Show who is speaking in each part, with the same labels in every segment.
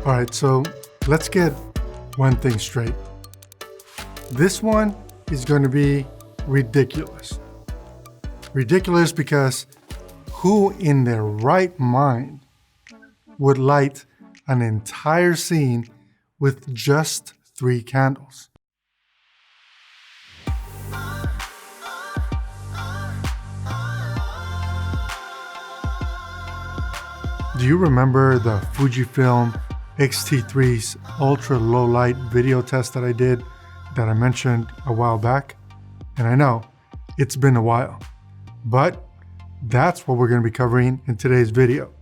Speaker 1: All right, so let's get one thing straight. This one is going to be ridiculous. Ridiculous because who in their right mind would light an entire scene with just 3 candles? Do you remember the FujiFilm XT3's ultra low light video test that I did that I mentioned a while back? And I know it's been a while, but that's what we're going to be covering in today's video.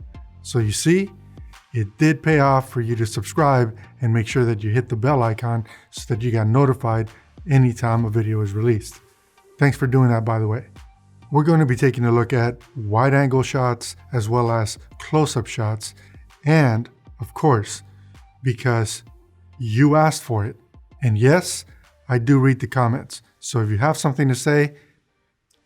Speaker 1: So you see, it did pay off for you to subscribe and make sure that you hit the bell icon so that you got notified anytime a video is released. Thanks for doing that, by the way. We're going to be taking a look at wide angle shots as well as close-up shots, and of course, because you asked for it. And yes, I do read the comments. So if you have something to say,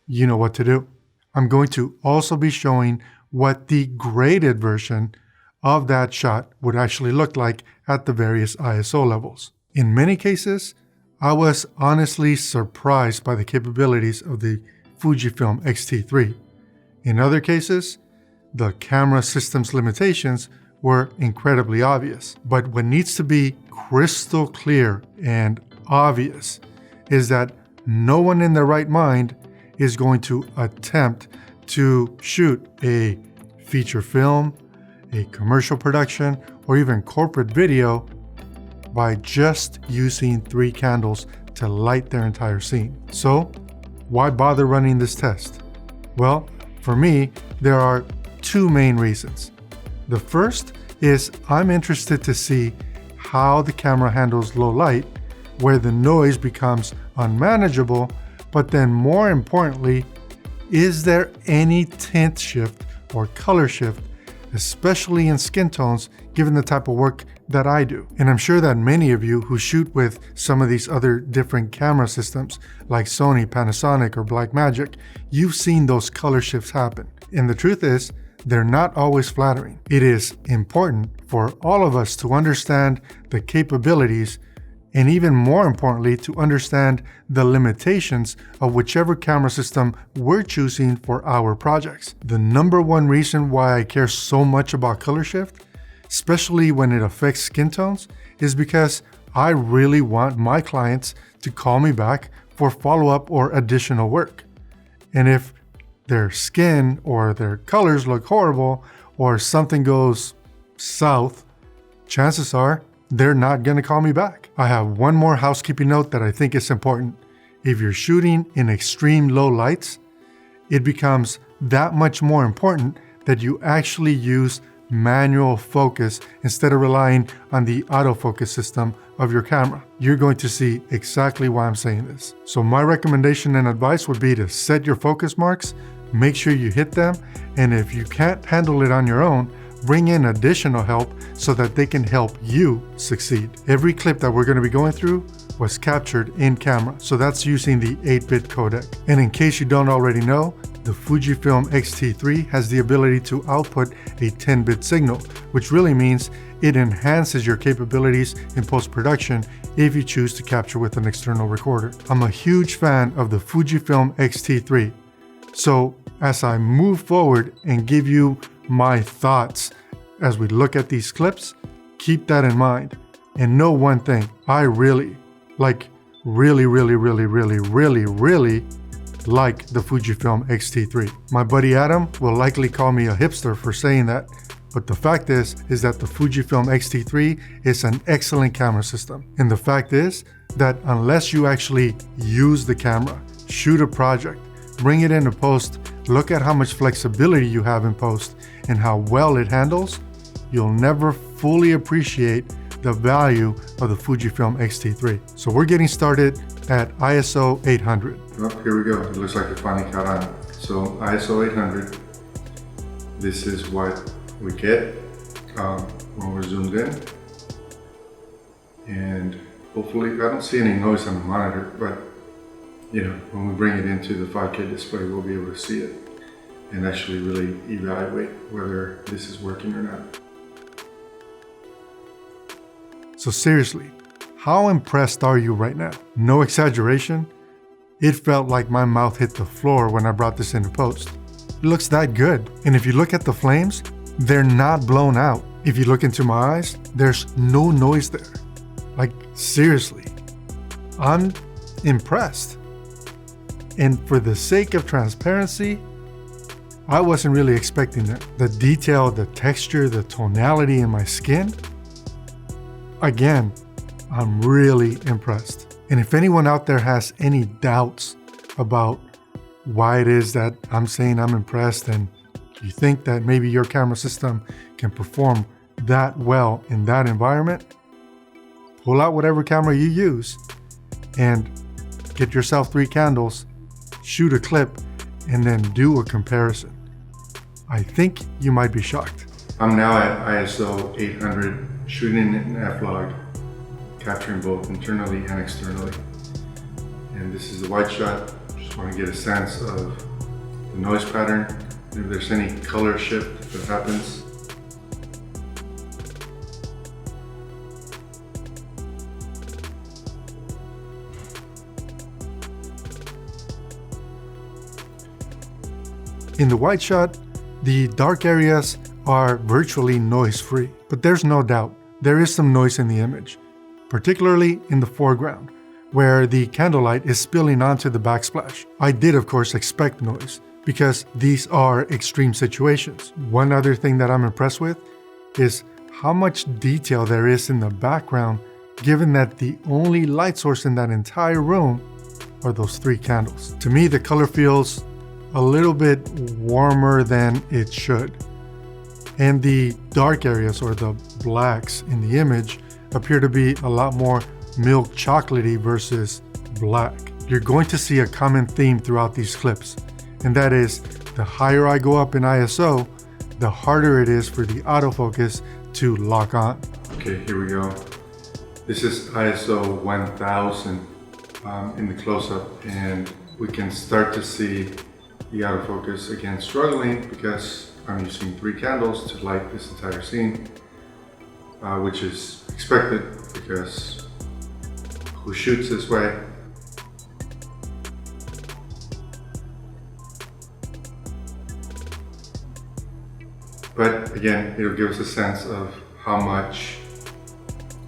Speaker 1: you know what to do. I'm going to also be showing what the graded version of that shot would actually look like at the various ISO levels. In many cases, I was honestly surprised by the capabilities of the FujiFilm XT3. In other cases, the camera system's limitations were incredibly obvious. But what needs to be crystal clear and obvious is that no one in their right mind is going to attempt to shoot a feature film, a commercial production, or even corporate video by just using 3 candles to light their entire scene. So why bother running this test? Well, for me, there are 2 main reasons. The first is I'm interested to see how the camera handles low light, where the noise becomes unmanageable, but then more importantly, is there any tint shift or color shift, especially in skin tones, given the type of work that I do? And I'm sure that many of you who shoot with some of these other different camera systems like Sony, Panasonic, or Blackmagic, you've seen those color shifts happen. And the truth is, they're not always flattering. It is important for all of us to understand the capabilities and even more importantly, to understand the limitations of whichever camera system we're choosing for our projects. The number one reason why I care so much about color shift, especially when it affects skin tones, is because I really want my clients to call me back for follow-up or additional work. And if their skin or their colors look horrible or something goes south, chances are they're not going to call me back. I have one more housekeeping note that I think is important. If you're shooting in extreme low lights, it becomes that much more important that you actually use manual focus instead of relying on the autofocus system of your camera. You're going to see exactly why I'm saying this. So my recommendation and advice would be to set your focus marks, make sure you hit them, and if you can't handle it on your own, bring in additional help so that they can help you succeed. Every clip that we're going to be going through was captured in camera, so that's using the 8-bit codec. And in case you don't already know, the FujiFilm XT3 has the ability to output a 10-bit signal, which really means it enhances your capabilities in post-production if you choose to capture with an external recorder. I'm a huge fan of the FujiFilm XT3. So as I move forward and give you my thoughts as we look at these clips, keep that in mind. And know one thing, I really like the FujiFilm XT3. My buddy Adam will likely call me a hipster for saying that, but the fact is that the FujiFilm XT3 is an excellent camera system. And the fact is that unless you actually use the camera, shoot a project, bring it into post, look at how much flexibility you have in post and how well it handles, you'll never fully appreciate the value of the FujiFilm XT3. So we're getting started at ISO 800.
Speaker 2: Well, here we go. It looks like it finally caught on. So ISO 800, this is what we get when we're zoomed in. And hopefully, I don't see any noise on the monitor, but when we bring it into the 5K display, we'll be able to see it and actually really evaluate whether this is working or not.
Speaker 1: So seriously, how impressed are you right now? No exaggeration, it felt like my mouth hit the floor when I brought this into post. It looks that good. And if you look at the flames, they're not blown out. If you look into my eyes, there's no noise there. Like, seriously, I'm impressed. And for the sake of transparency, I wasn't really expecting that. The detail, the texture, the tonality in my skin, again, I'm really impressed. And if anyone out there has any doubts about why it is that I'm saying I'm impressed and you think that maybe your camera system can perform that well in that environment, pull out whatever camera you use and get yourself 3 candles, shoot a clip, and then do a comparison. I think you might be shocked.
Speaker 2: I'm now at ISO 800, shooting in F-Log, capturing both internally and externally. And this is a wide shot. Just want to get a sense of the noise pattern, if there's any color shift that happens.
Speaker 1: In the wide shot, the dark areas are virtually noise-free, but there's no doubt there is some noise in the image, particularly in the foreground, where the candlelight is spilling onto the backsplash. I did, of course, expect noise, because these are extreme situations. One other thing that I'm impressed with is how much detail there is in the background, given that the only light source in that entire room are those 3 candles. To me, the color feels a little bit warmer than it should. And the dark areas, or the blacks in the image, appear to be a lot more milk chocolatey versus black. You're going to see a common theme throughout these clips, and that is the higher I go up in ISO, the harder it is for the autofocus to lock on.
Speaker 2: Okay, here we go. This is ISO 1000 in the close-up, and we can start to see the autofocus again struggling because I'm using 3 candles to light this entire scene, which is expected because who shoots this way? But again, it'll give us a sense of how much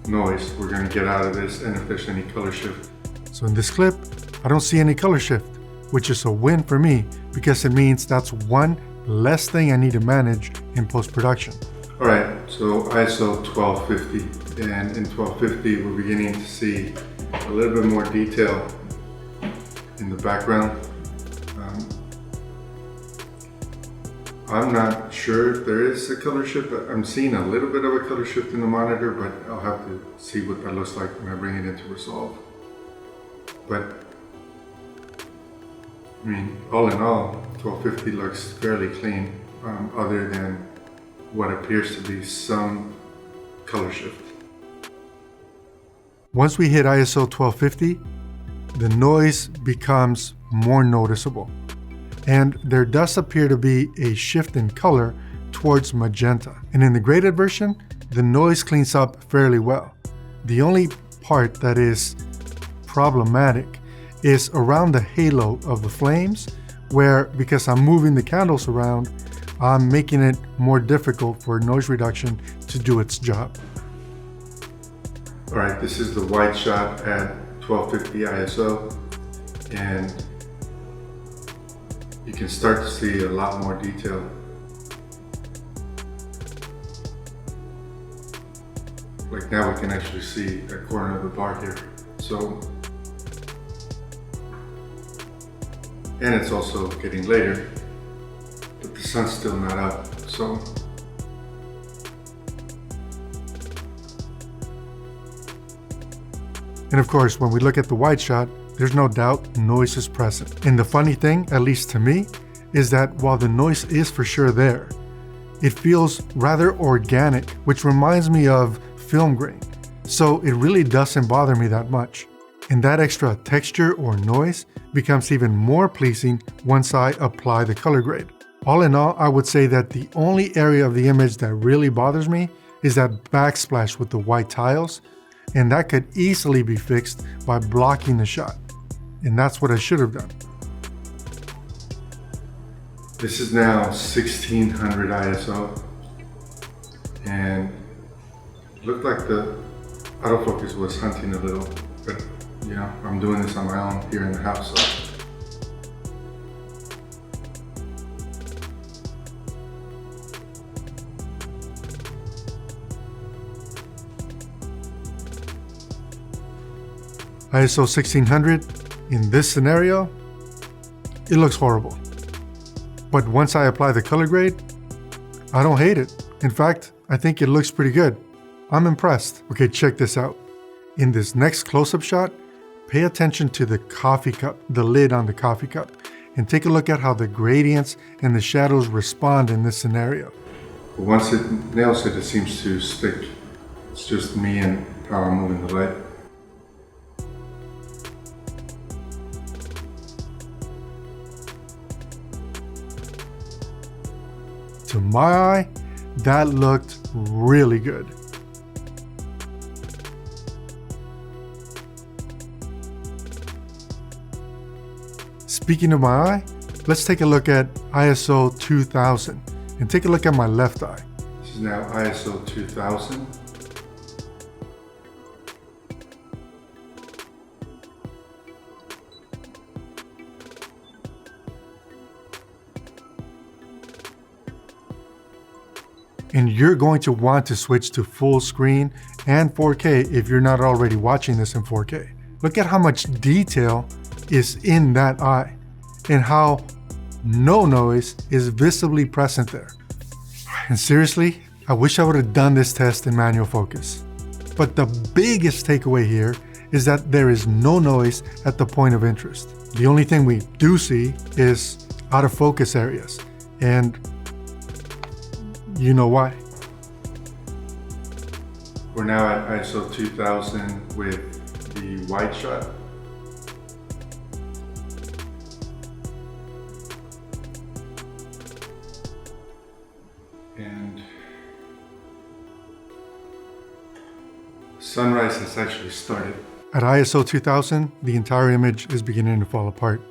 Speaker 2: noise we're going to get out of this and if there's any color shift.
Speaker 1: So in this clip, I don't see any color shift, which is a win for me because it means that's one less thing I need to manage in post-production.
Speaker 2: All right, so ISO 1250, and in 1250 we're beginning to see a little bit more detail in the background. I'm not sure if there is a color shift. I'm seeing a little bit of a color shift in the monitor, but I'll have to see what that looks like when I bring it into Resolve. But I mean, all in all, 1250 looks fairly clean, other than what appears to be some color shift.
Speaker 1: Once we hit ISO 1250, the noise becomes more noticeable. And there does appear to be a shift in color towards magenta. And in the graded version, the noise cleans up fairly well. The only part that is problematic is around the halo of the flames, where because I'm moving the candles around, I'm making it more difficult for noise reduction to do its job.
Speaker 2: All right, this is the wide shot at 1250 ISO, and you can start to see a lot more detail. Like now we can actually see that corner of the bar here. So, and it's also getting later, but the sun's still not up, so.
Speaker 1: And of course, when we look at the wide shot, there's no doubt noise is present. And the funny thing, at least to me, is that while the noise is for sure there, it feels rather organic, which reminds me of film grain. so it really doesn't bother me that much. And that extra texture or noise becomes even more pleasing once I apply the color grade. All in all, I would say that the only area of the image that really bothers me is that backsplash with the white tiles, and that could easily be fixed by blocking the shot. And that's what I should have done.
Speaker 2: This is now 1600 ISO, and it looked like the autofocus was hunting a little, but you know, I'm doing this on my own here in the house. So.
Speaker 1: ISO 1600, in this scenario, it looks horrible. But once I apply the color grade, I don't hate it. In fact, I think it looks pretty good. I'm impressed. Okay, check this out. In this next close-up shot, pay attention to the coffee cup, the lid on the coffee cup, and take a look at how the gradients and the shadows respond in this scenario.
Speaker 2: But once it nails it, it seems to stick. It's just me and how I'm moving the light.
Speaker 1: To my eye, that looked really good. Speaking of my eye, let's take a look at ISO 2000 and take a look at my left eye.
Speaker 2: This is now ISO 2000.
Speaker 1: And you're going to want to switch to full screen and 4K if you're not already watching this in 4K. Look at how much detail is in that eye and how no noise is visibly present there. And seriously, I wish I would have done this test in manual focus. But the biggest takeaway here is that there is no noise at the point of interest. The only thing we do see is out of focus areas, and you know why.
Speaker 2: We're now at ISO 2000 with the wide shot. And sunrise has actually started.
Speaker 1: At ISO 2000, the entire image is beginning to fall apart.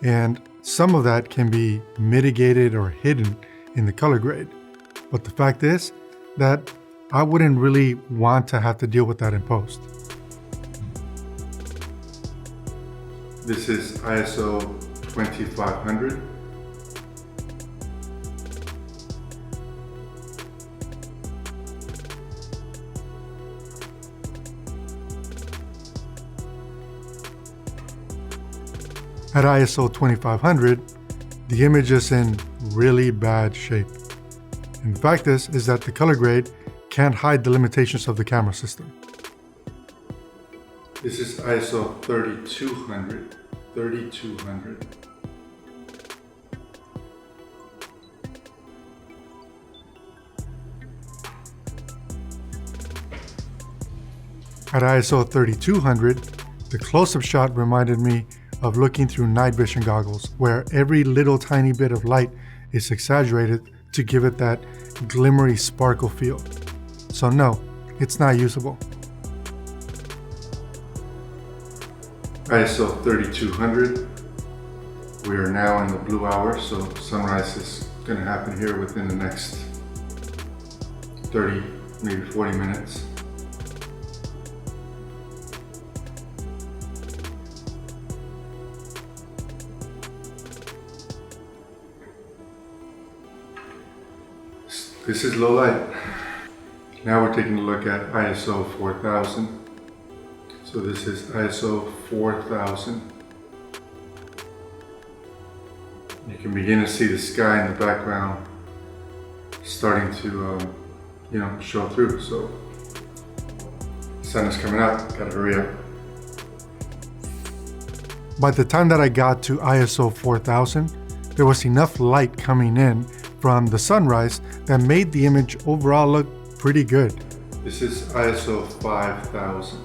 Speaker 1: And some of that can be mitigated or hidden in the color grade. But the fact is that I wouldn't really want to have to deal with that in post.
Speaker 2: This is ISO 2500.
Speaker 1: At ISO 2500, the image is in really bad shape. And the fact is that the color grade can't hide the limitations of the camera system.
Speaker 2: This is ISO 3200. 3200.
Speaker 1: At ISO 3200, the close-up shot reminded me of looking through night vision goggles, where every little tiny bit of light is exaggerated to give it that glimmery sparkle feel. So no, it's not usable.
Speaker 2: ISO 3200. We are now in the blue hour, so sunrise is going to happen here within the next 30, maybe 40 minutes. This is low light. Now we're taking a look at ISO 4000. So this is ISO 4000. You can begin to see the sky in the background starting to, show through. So the sun is coming out. Gotta hurry up.
Speaker 1: By the time that I got to ISO 4000, there was enough light coming in from the sunrise that made the image overall look pretty good.
Speaker 2: This is ISO 5000.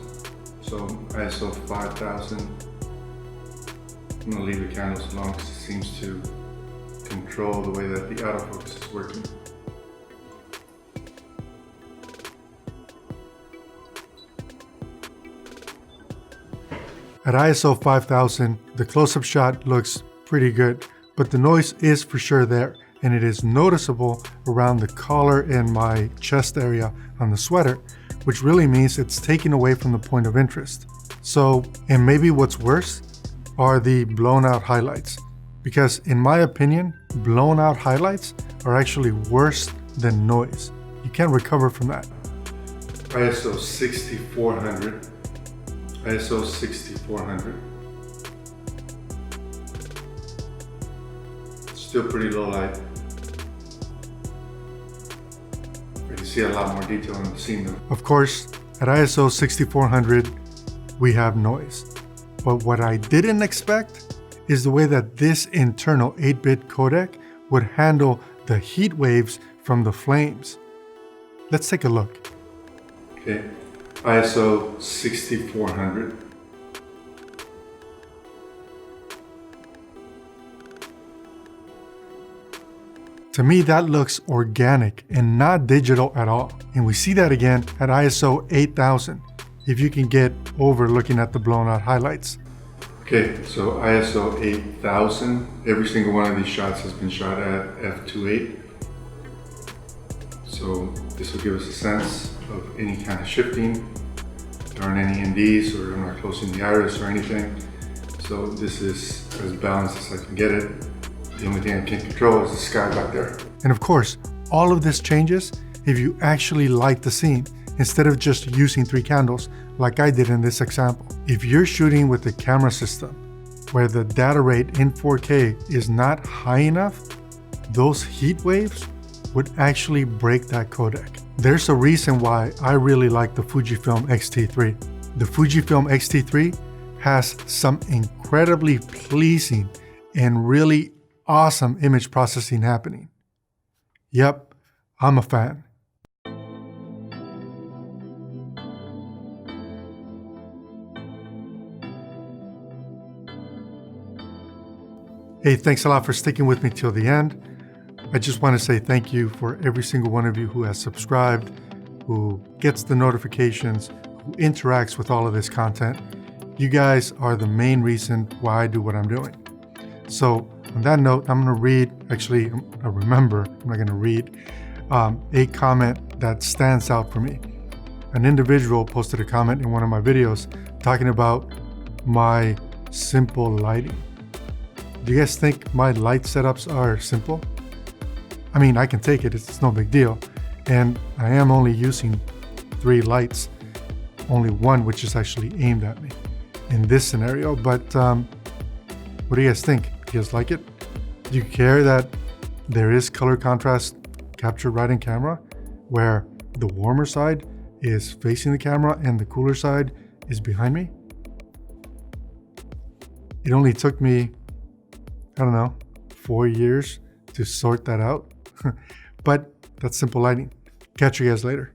Speaker 2: So ISO 5000. I'm gonna leave the candles alone because it seems to control the way that the autofocus is working.
Speaker 1: At ISO 5000, the close-up shot looks pretty good, but the noise is for sure there, and it is noticeable around the collar and my chest area on the sweater, which really means it's taken away from the point of interest. So, and maybe what's worse are the blown out highlights, because in my opinion, blown out highlights are actually worse than noise. You can't recover from that.
Speaker 2: ISO 6400. ISO 6400. Still pretty low light. You can see a lot more detail in the scene though.
Speaker 1: Of course, at ISO 6400, we have noise. But what I didn't expect is the way that this internal 8-bit codec would handle the heat waves from the flames. Let's take a look.
Speaker 2: Okay, ISO 6400.
Speaker 1: To me, that looks organic and not digital at all. And we see that again at ISO 8000, if you can get over looking at the blown out highlights.
Speaker 2: Okay, so ISO 8000, every single one of these shots has been shot at f2.8. So this will give us a sense of any kind of shifting. There aren't any NDs, or I'm not closing the iris or anything. So this is as balanced as I can get it. The only thing I can't control is the sky back there.
Speaker 1: And of course, all of this changes if you actually light the scene instead of just using 3 candles like I did in this example. If you're shooting with a camera system where the data rate in 4K is not high enough, those heat waves would actually break that codec. There's a reason why I really like the FujiFilm XT3. The FujiFilm XT3 has some incredibly pleasing and really awesome image processing happening. Yep, I'm a fan. Hey, thanks a lot for sticking with me till the end. I just want to say thank you for every single one of you who has subscribed, who gets the notifications, who interacts with all of this content. You guys are the main reason why I do what I'm doing. So on that note, I'm going to read, actually, I remember, I'm not going to read a comment that stands out for me. An individual posted a comment in one of my videos talking about my simple lighting. Do you guys think my light setups are simple? I mean, I can take it, it's no big deal. And I am only using 3 lights, only one which is actually aimed at me in this scenario. But what do you guys think? Do you guys like it? Do you care that there is color contrast captured right in camera, where the warmer side is facing the camera and the cooler side is behind me? It only took me, I don't know, 4 years to sort that out. But that's simple lighting. Catch you guys later.